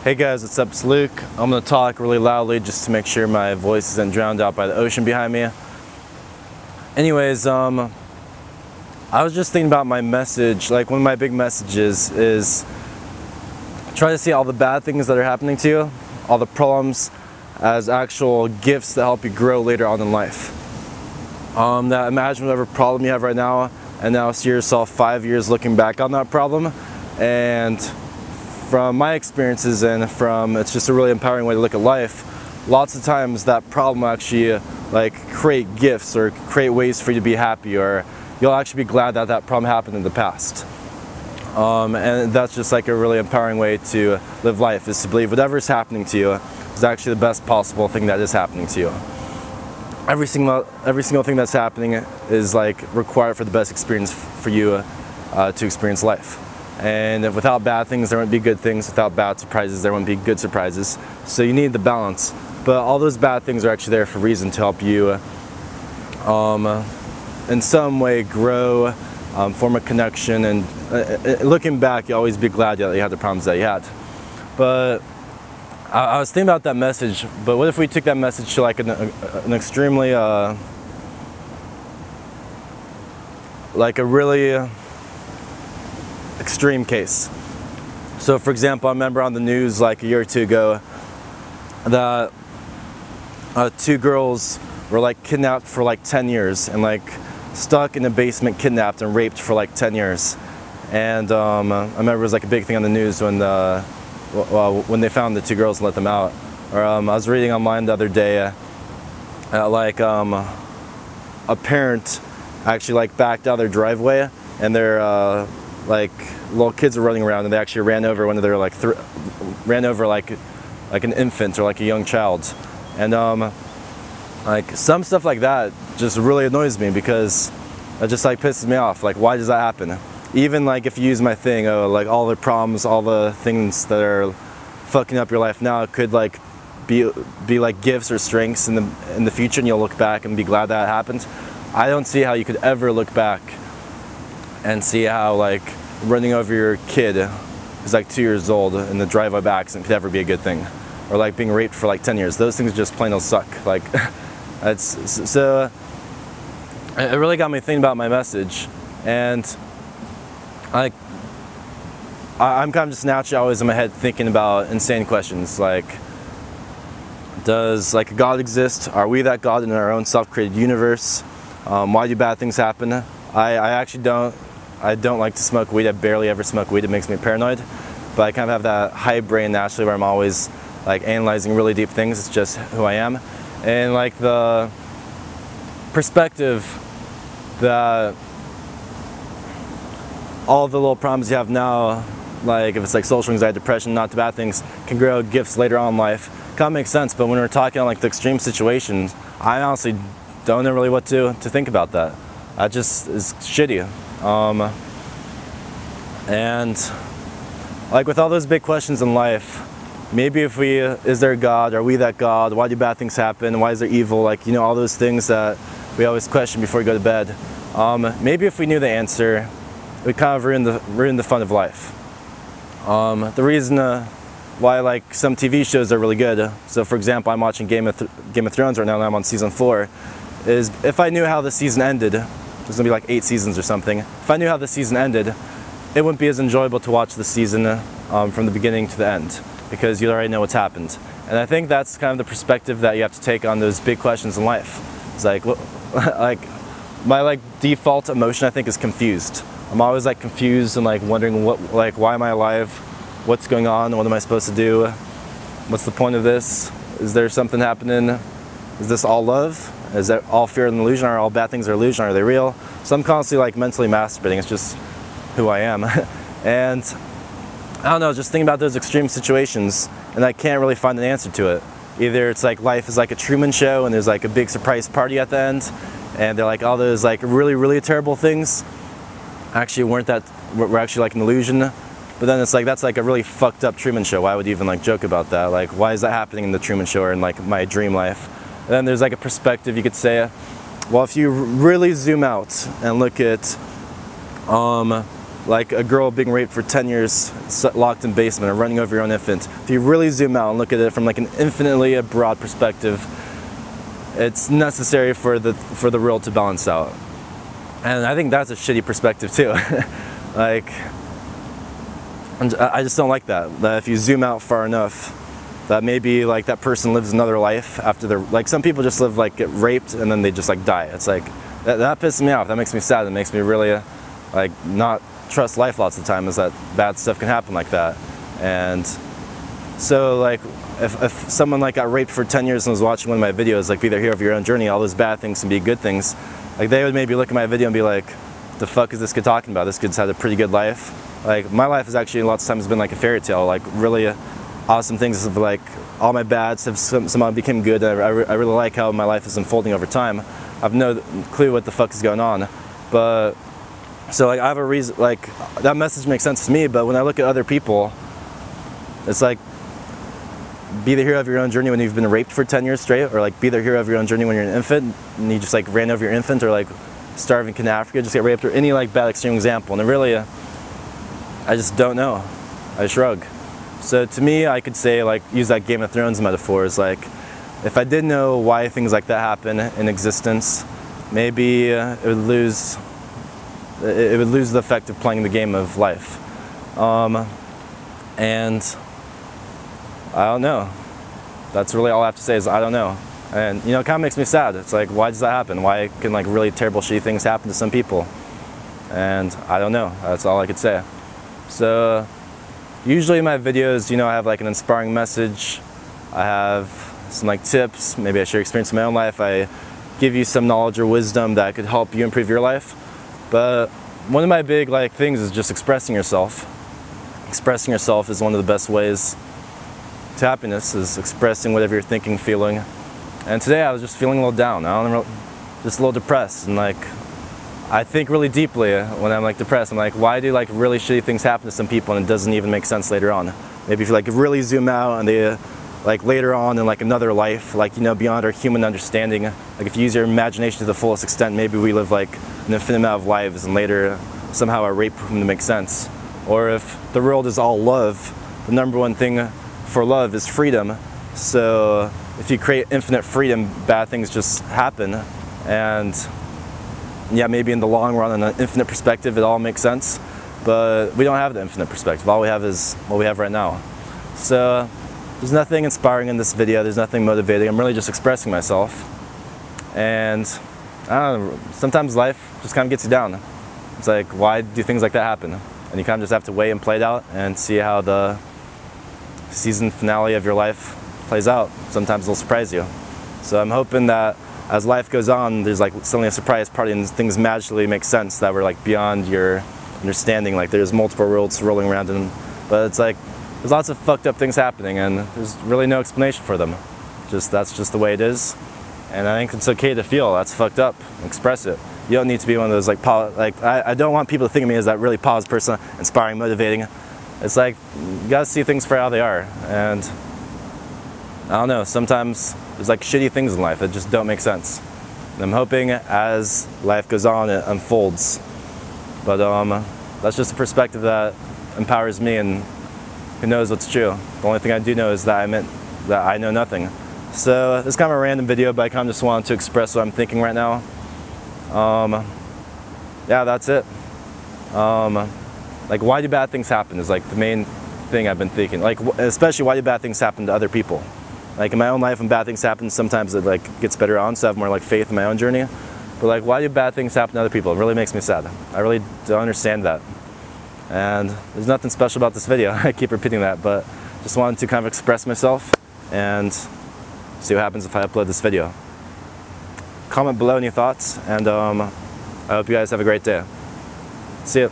Hey guys, what's up? It's Luke. I'm going to talk really loudly just to make sure my voice isn't drowned out by the ocean behind me. Anyways, I was just thinking about my message. Like, one of my big messages is try to see all the bad things that are happening to you, all the problems, as actual gifts that help you grow later on in life. That imagine whatever problem you have right now, and now see yourself 5 years looking back on that problem. And from my experiences and from, it's just a really empowering way to look at life. Lots of times that problem will actually like create gifts or create ways for you to be happy, or you'll actually be glad that that problem happened in the past. And that's just like a really empowering way to live life, is to believe whatever is happening to you is actually the best possible thing that is happening to you. Every single thing that's happening is like required for the best experience for you to experience life. And without bad things, there wouldn't be good things. Without bad surprises, there wouldn't be good surprises. So you need the balance. But all those bad things are actually there for a reason, to help you in some way grow, form a connection. And looking back, you always be glad that you had the problems that you had. But I was thinking about that message, but what if we took that message to like an extremely, like a really extreme case. So for example, I remember on the news like a year or two ago that two girls were like kidnapped for like 10 years and like stuck in a basement, kidnapped and raped for like 10 years. And I remember it was like a big thing on the news when they found the two girls and let them out. Or I was reading online the other day like a parent actually like backed out of their driveway, and their like little kids were running around, and they actually ran over one of their like like an infant or like a young child. And like some stuff like that just really annoys me, because it just like pisses me off. Like, why does that happen? Even like if you use my thing, like all the problems, all the things that are fucking up your life now could like be like gifts or strengths in the future, and you'll look back and be glad that it happened. I don't see how you could ever look back and see how like running over your kid who's like 2 years old in the drive-by accident could ever be a good thing. Or like being raped for like 10 years. Those things just plain old suck. Like, so it really got me thinking about my message. And like, I'm kind of just naturally always in my head thinking about insane questions like, does like a God exist? Are we that God in our own self-created universe? Why do bad things happen? I don't like to smoke weed. I barely ever smoke weed. It makes me paranoid. But I kind of have that high brain naturally where I'm always like analyzing really deep things. It's just who I am. And like the perspective that all the little problems you have now, like if it's like social anxiety, depression, not the bad things, can grow gifts later on in life. Kind of makes sense. But when we're talking on like the extreme situations, I honestly don't know really what to think about that. That just is shitty. And like with all those big questions in life, maybe if is there a God? Are we that God? Why do bad things happen? Why is there evil? Like, you know, all those things that we always question before we go to bed. Maybe if we knew the answer, it would kind of ruin the fun of life. The reason why like some TV shows are really good, so for example, I'm watching Game of Thrones right now, and I'm on season 4, is if I knew how the season ended, there's gonna be like 8 seasons or something. If I knew how the season ended, it wouldn't be as enjoyable to watch the season from the beginning to the end, because you already know what's happened. And I think that's kind of the perspective that you have to take on those big questions in life. It's like, like my like default emotion I think is confused. I'm always like confused and like wondering why am I alive? What's going on? What am I supposed to do? What's the point of this? Is there something happening? Is this all love? Is that all fear and illusion? Are all bad things an illusion? Are they real? So I'm constantly like mentally masturbating. It's just who I am. And I don't know, just thinking about those extreme situations, and I can't really find an answer to it. Either it's like life is like a Truman Show and there's like a big surprise party at the end, and they're like all those like really, really terrible things actually were actually like an illusion. But then it's like, that's like a really fucked up Truman Show. Why would you even like joke about that? Like, why is that happening in the Truman Show or in like my dream life? And then there's like a perspective you could say, well, if you really zoom out and look at like a girl being raped for 10 years, locked in basement, or running over your own infant. If you really zoom out and look at it from like an infinitely broad perspective, it's necessary for the world to balance out. And I think that's a shitty perspective too. Like, I just don't like that. That if you zoom out far enough, that maybe like that person lives another life after they're, like some people just live like get raped and then they just like die. It's like, that pisses me off. That makes me sad. It makes me really like not trust life lots of the time, is that bad stuff can happen like that. And so like if someone like got raped for 10 years and was watching one of my videos, like be the hero of your own journey, all those bad things can be good things, like they would maybe look at my video and be like, the fuck is this kid talking about? This kid's had a pretty good life. Like my life has actually lots of times been like a fairy tale, like really awesome things of like all my bads have somehow become good. I really like how my life is unfolding over time. I have no clue what the fuck is going on, but so like I have a reason, like that message makes sense to me, but when I look at other people, it's like be the hero of your own journey when you've been raped for 10 years straight, or like be the hero of your own journey when you're an infant and you just like ran over your infant, or like starving kid in Africa just get raped, or any like bad extreme example. And really, I just don't know. I shrug. So to me, I could say like use that Game of Thrones metaphor, is like if I did know why things like that happen in existence, maybe it would lose the effect of playing the game of life. And I don't know. That's really all I have to say, is I don't know. And you know, it kind of makes me sad. It's like, why does that happen? Why can like really terrible, shitty things happen to some people? And I don't know. That's all I could say. So usually in my videos, you know, I have like an inspiring message. I have some like tips. Maybe I share experience in my own life. I give you some knowledge or wisdom that could help you improve your life. But one of my big like things is just expressing yourself. Expressing yourself is one of the best ways to happiness, is expressing whatever you're thinking, feeling. And today I was just feeling a little down. Just a little depressed, and like I think really deeply when I'm like depressed. I'm like, why do like really shitty things happen to some people and it doesn't even make sense later on? Maybe if you like really zoom out and they like later on in like another life, like, you know, beyond our human understanding, like if you use your imagination to the fullest extent, maybe we live like an infinite amount of lives and later somehow our rape wouldn't make sense. Or if the world is all love, the number one thing for love is freedom. So if you create infinite freedom, bad things just happen. And yeah, maybe in the long run, in an infinite perspective, it all makes sense. But we don't have the infinite perspective. All we have is what we have right now. So there's nothing inspiring in this video. There's nothing motivating. I'm really just expressing myself. And I don't know, sometimes life just kind of gets you down. It's like, why do things like that happen? And you kind of just have to wait and play it out and see how the season finale of your life plays out. Sometimes it'll surprise you. So I'm hoping that as life goes on, there's like suddenly a surprise party and things magically make sense that were like beyond your understanding. Like there's multiple worlds rolling around, but it's like there's lots of fucked up things happening and there's really no explanation for them. That's just the way it is. And I think it's okay to feel that's fucked up. Express it. You don't need to be one of those I don't want people to think of me as that really positive person, inspiring, motivating. It's like, you gotta see things for how they are. And I don't know, sometimes there's like shitty things in life that just don't make sense. And I'm hoping as life goes on, it unfolds. But that's just a perspective that empowers me, and who knows what's true. The only thing I do know is that I know nothing. So it's kind of a random video, but I kind of just wanted to express what I'm thinking right now. Yeah, that's it. Like, why do bad things happen is like the main thing I've been thinking. Like, especially why do bad things happen to other people? Like in my own life, when bad things happen, sometimes it like gets better on, so I have more like faith in my own journey. But like, why do bad things happen to other people? It really makes me sad. I really don't understand that. And there's nothing special about this video. I keep repeating that, but just wanted to kind of express myself and see what happens if I upload this video. Comment below any thoughts, and I hope you guys have a great day. See ya.